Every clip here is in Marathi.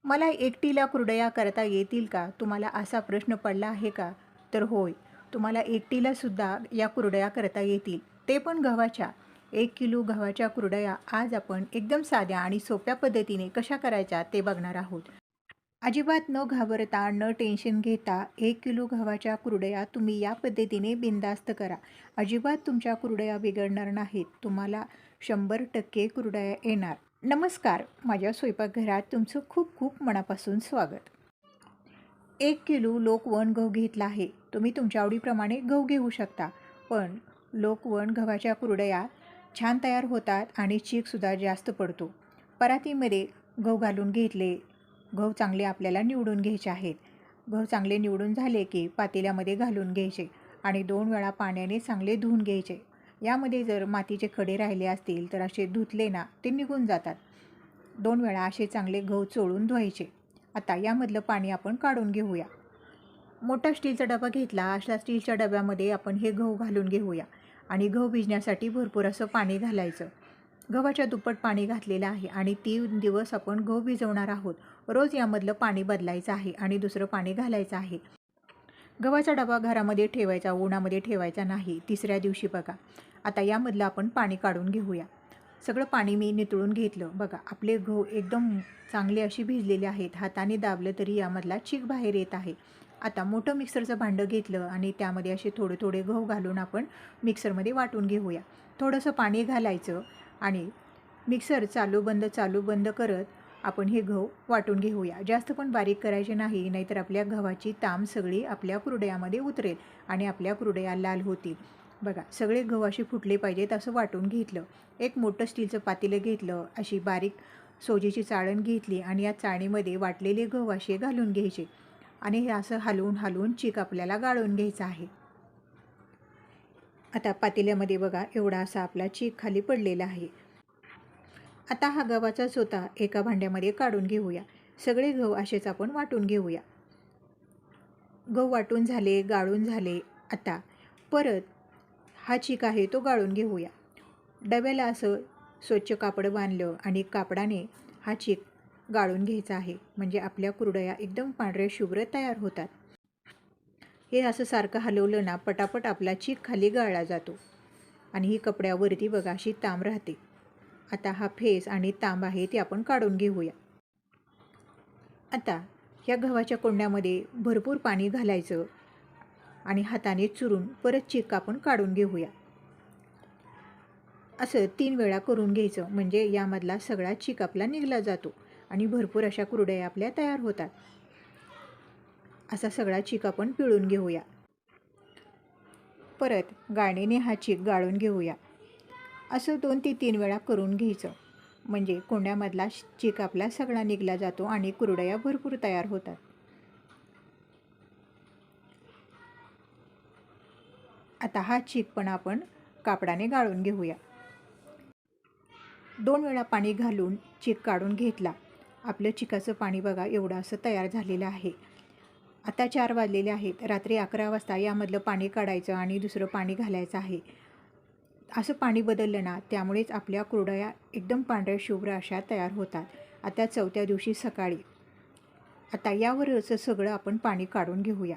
मला एकटीला कुरडया करता येतील का? तुम्हाला असा प्रश्न पडला आहे का? तर होय, तुम्हाला एकटीलासुद्धा या कुरडया करता येतील. ते पण गव्हाच्या. 1 किलो गव्हाच्या कुरडया आज आपण एकदम साध्या आणि सोप्या पद्धतीने कशा करायच्या ते बघणार आहोत. अजिबात न घाबरता, न टेन्शन घेता 1 किलो गव्हाच्या कुरडया तुम्ही या पद्धतीने बिनधास्त करा. अजिबात तुमच्या कुरडया बिघडणार नाहीत. तुम्हाला 100% कुरडया येणार. नमस्कार, माझ्या स्वयंपाकघरात तुमचं खूप खूप मनापासून स्वागत. 1 किलो लोकवण गहू घेतला आहे. तुम्ही तुमच्या आवडीप्रमाणे गहू घेऊ शकता. पण लोकवण गव्हाच्या कुरडया छान तयार होतात आणि चीकसुद्धा जास्त पडतो. परातीमध्ये गहू घालून घेतले. गहू चांगले आपल्याला निवडून घ्यायचे आहेत. गहू चांगले निवडून झाले की पातेल्यामध्ये घालून घ्यायचे आणि 2 वेळा पाण्याने चांगले धुवून घ्यायचे. यामध्ये जर मातीचे खडे राहिले असतील तर असे धुतले ना ते निघून जातात. 2 वेळा असे चांगले गहू चोळून धुवायचे. आता यामधलं पाणी आपण काढून घेऊया. मोठा स्टीलचा डबा घेतला. अशा स्टीलच्या डब्यामध्ये आपण हे गहू घालून घेऊया आणि गहू भिजण्यासाठी भरपूर असं पाणी घालायचं. गव्हाच्या दुप्पट पाणी घातलेलं आहे आणि 3 दिवस आपण गहू भिजवणार आहोत. रोज यामधलं पाणी बदलायचं आहे आणि दुसरं पाणी घालायचं आहे. गव्हाचा डबा घरामध्ये ठेवायचा, उन्हामध्ये ठेवायचा नाही. तिसऱ्या दिवशी बघा. आता यामधलं आपण पाणी काढून घेऊया. सगळं पाणी मी नितळून घेतलं. बघा आपले गहू एकदम चांगले अशी भिजलेले आहेत. हाताने दाबलं तरी यामधला चीक बाहेर येत आहे. आता मोठं मिक्सरचं भांडं घेतलं आणि त्यामध्ये असे थोडे थोडे गहू घालून आपण मिक्सरमध्ये वाटून घेऊया. थोडंसं पाणी घालायचं आणि मिक्सर चालू बंद करत आपण हे गहू वाटून घेऊया. जास्त पण बारीक करायचे नाही, नाहीतर आपल्या गव्हाची ताम सगळी आपल्या कुरडयामध्ये उतरेल आणि आपल्या कुरडया लाल होतील. बघा सगळे गहू असे फुटले पाहिजेत असं वाटून घेतलं. एक मोठं स्टीलचं पातेलं घेतलं. अशी बारीक सोजीची चाळण घेतली आणि या चाळणीमध्ये वाटलेले गहू असे घालून घ्यायचे आणि हे असं हलवून हलवून चीक आपल्याला गाळून घ्यायचा आहे. आता पातेल्यामध्ये बघा एवढा असा आपला चीक खाली पडलेला आहे. आता हा गव्हाचा चोथा एका भांड्यामध्ये काढून घेऊया. सगळे गहू असेच आपण वाटून घेऊया. गहू वाटून झाले, गाळून झाले. आता परत हा चीक आहे तो गाळून घेऊया. डब्याला असं स्वच्छ कापड बांधलं आणि कापडाने हा चीक गाळून घ्यायचा आहे. म्हणजे आपल्या कुरडया एकदम पांढऱ्या शुभ्र तयार होतात. हे असं सारखं हलवलं ना पटापट आपला चीक खाली गाळला जातो आणि ही कपड्यावरती बघा अशी ताम राहते. आता हा फेस आणि तांब आहे ते आपण काढून घेऊया. आता या गव्हाच्या कोंड्यामध्ये भरपूर पाणी घालायचं आणि हाताने चुरून परत चीक आपण काढून घेऊया. असं 3 वेळा करून घ्यायचं म्हणजे यामधला सगळा चीक आपला निघला जातो आणि भरपूर अशा कुरडया आपल्या तयार होतात. असा सगळा चीक आपण पिळून घेऊया. परत गाळणीने हा चीक गाळून घेऊया. असं 2 ते 3 वेळा करून घ्यायचं म्हणजे कोंड्यामधला चीक आपला सगळा निघला जातो आणि कुरडया भरपूर तयार होतात. आता हा चीक पण आपण कापडाने गाळून घेऊया. 2 वेळा पाणी घालून चीक काढून घेतला. आपलं चिकाचं पाणी बघा एवढं असं तयार झालेलं आहे. आता 4 वाजलेले आहेत. रात्री 11 वाजता यामधलं पाणी काढायचं आणि दुसरं पाणी घालायचं आहे. असं पाणी बदललं ना त्यामुळेच आपल्या कुरडया एकदम पांढऱ्या शुभ्र अशा तयार होतात. आता 4थ्या दिवशी सकाळी आता यावरच सगळं आपण पाणी काढून घेऊया.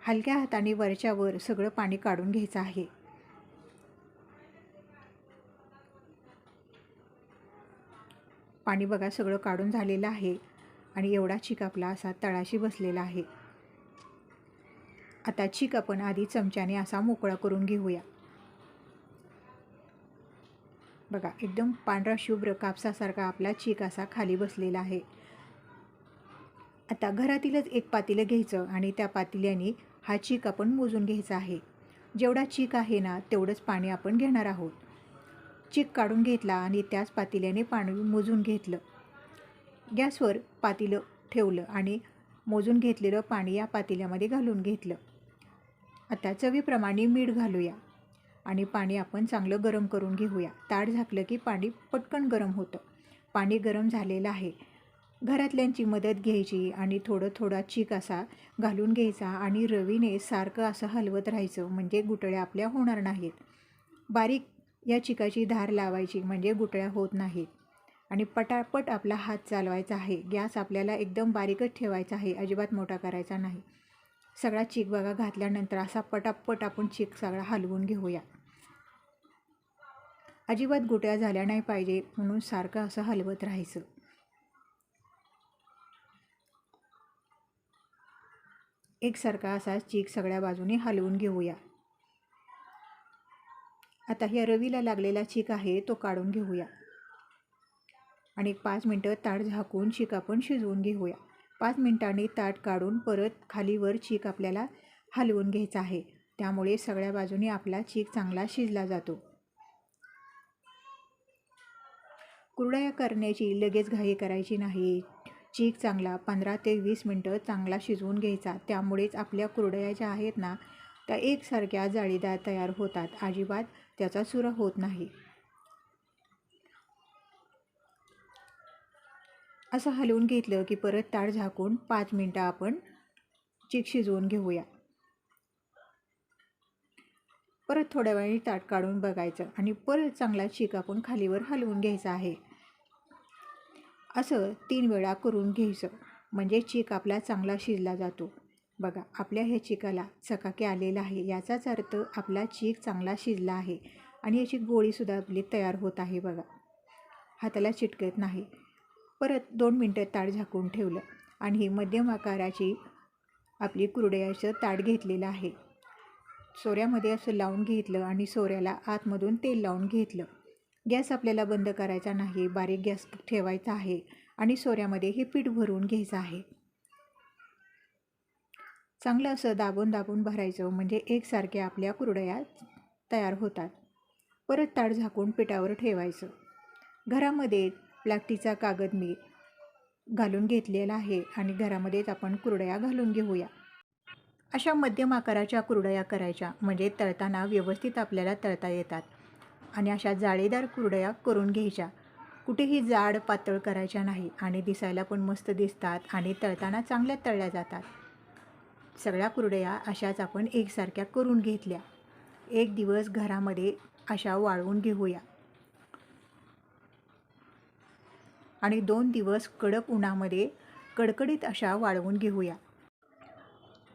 हलक्या हाताने वरच्या वर सगळं पाणी काढून घ्यायचं आहे. पाणी बघा सगळं काढून झालेलं आहे आणि एवढा चीक आपला असा तळाशी बसलेला आहे. आता चीक आपण आधी चमच्याने असा मोकळा करून घेऊया. बघा एकदम पांढरा शुभ्र कापसासारखा आपला चीक असा खाली बसलेला आहे. आता घरातीलच एक पातेलं घ्यायचं आणि त्या पातेल्याने हा चीक आपण मोजून घ्यायचा आहे. जेवढा चीक आहे ना तेवढंच पाणी आपण घेणार आहोत. चीक काढून घेतला आणि त्याच पातेल्याने पाणी मोजून घेतलं. गॅसवर पातेलं ठेवलं आणि मोजून घेतलेलं पाणी या पातेल्यामध्ये घालून घेतलं. आता चवीप्रमाणे मीठ घालूया आणि पाणी आपण चांगलं गरम करून घेऊया. ताट झाकलं की पाणी पटकन गरम होतं. पाणी गरम झालेलं आहे. घरातल्यांची मदत घ्यायची आणि थोडा चीक असा घालून घ्यायचा आणि रवीने सारखं असं हलवत राहायचं म्हणजे गुठळ्या आपल्या होणार नाहीत. बारीक या चिकाची धार लावायची म्हणजे गुठळ्या होत नाहीत. आणि पटापट आपला हात चालवायचा आहे. गॅस आपल्याला एकदम बारीकच ठेवायचा आहे, अजिबात मोठा करायचा नाही. सगळा चीक बघा घातल्यानंतर असा पटापट आपण चीक सगळा हलवून घेऊया. अजिबात गुटळ्या झाल्या नाही पाहिजे म्हणून सारखं असं हलवत राहायचं. एकसारखा असा चीक सगळ्या बाजूने हलवून घेऊया. आता ह्या रवीला लागलेला चीक आहे तो काढून घेऊया आणि 5 मिनटं ताट झाकून चीक आपण शिजवून घेऊया. 5 मिनिटांनी ताट काढून परत खालीवर चीक आपल्याला हलवून घ्यायचा आहे. त्यामुळे सगळ्या बाजूने आपला चीक चांगला शिजला जातो. कुरडया करण्याची लगेच घाई करायची नाही. चीक चांगला 15 ते 20 मिनटं चांगला शिजवून घ्यायचा. त्यामुळेच आपल्या कुरडया ज्या आहेत ना त्या एकसारख्या जाळीदार तयार होतात. अजिबात त्याचा चुरा होत नाही. असं हलवून घेतलं की परत ताट झाकून 5 मिनटं आपण चीक शिजवून घेऊया. परत थोड्या वेळाने ताट काढून बघायचं आणि परत चांगला चीक आपण खालीवर हलवून घ्यायचा आहे. असं 3 वेळा करून घ्यायचं म्हणजे चीक आपला चांगला शिजला जातो. बघा आपल्या ह्या चिकाला चकाकी आलेला आहे, याचाच अर्थ आपला चीक चांगला शिजला आहे आणि याची गोळीसुद्धा आपली तयार होत आहे. बघा हाताला चिटकत नाही. परत 2 मिनटं ताट झाकून ठेवलं आणि मध्यम आकाराची आपली कुरडयाचं ताट घेतलेलं आहे. सोऱ्यामध्ये असं लावून घेतलं आणि सोऱ्याला आतमधून तेल लावून घेतलं. गॅस आपल्याला बंद करायचा नाही, बारीक गॅस ठेवायचा आहे आणि सोऱ्यामध्ये हे पीठ भरून घ्यायचं आहे. चांगलं असं दाबून दाबून भरायचं म्हणजे एकसारखे आपल्या कुरडया तयार होतात. परत ताट झाकून पिठावर ठेवायचं. घरामध्ये प्लास्टिकचा कागद मी घालून घेतलेला आहे आणि घरामध्येच आपण कुरडया घालून घेऊया. अशा मध्यम आकाराच्या कुरडया करायच्या म्हणजे तळताना व्यवस्थित आपल्याला तळता येतात. आणि अशा जाळीदार कुरडया करून घ्यायच्या. कुठेही जाड पातळ करायच्या नाही आणि दिसायला पण मस्त दिसतात आणि तळताना चांगल्या तळल्या जातात. सगळ्या कुरडया अशाच आपण एकसारख्या करून घेतल्या. एक दिवस घरामध्ये अशा वाळवून घेऊया आणि 2 दिवस कडक उन्हामध्ये कडकडीत अशा वाळवून घेऊया.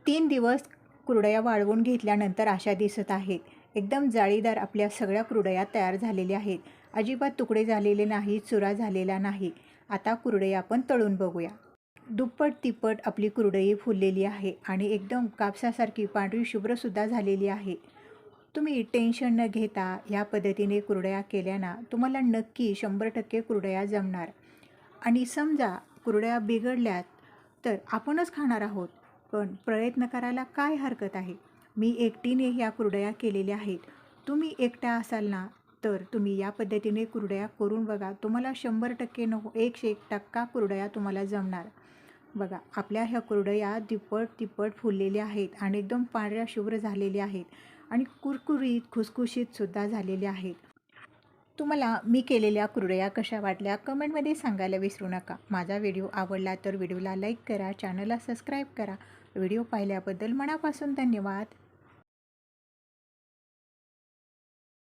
3 दिवस कुरडया वाळवून घेतल्यानंतर अशा दिसत आहेत. एकदम जाळीदार आपल्या सगळ्या कुरडया तयार झालेल्या आहेत. अजिबात तुकडे झालेले नाही, चुरा झालेला नाही. आता कुरडया आपण तळून बघूया. दुप्पट तिप्पट आपली कुरडई फुललेली आहे आणि एकदम कापसासारखी पांढरी शुभ्रसुद्धा झालेली आहे. तुम्ही टेन्शन न घेता ह्या पद्धतीने कुरडया केल्याना तुम्हाला नक्की 100% कुरडया जमणार. आणि समजा कुरडया बिघडल्यात तर आपणच खाणार आहोत, पण प्रयत्न करायला काय हरकत आहे. मी एकटीने ह्या कुरडया केलेल्या आहेत. तुम्ही एकटा असाल ना तर तुम्ही या पद्धतीने कुरडया करून बघा. तुम्हाला 100% नको 101% कुरडया तुम्हाला जमणार. बघा आपल्या ह्या कुरडया दुप्पट तिप्पट फुललेल्या आहेत आणि एकदम पांढऱ्या शुभ्र झालेल्या आहेत आणि कुरकुरीत खुसखुशीतसुद्धा झालेल्या आहेत. तुम्हाला मी केलेल्या कुरडया कशा वाटल्या कमेंटमध्ये सांगायला विसरू नका. माझा व्हिडिओ आवडला तर व्हिडिओला लाईक करा, चॅनलला सबस्क्राईब करा. व्हिडिओ पाहिल्याबद्दल मनापासून धन्यवाद.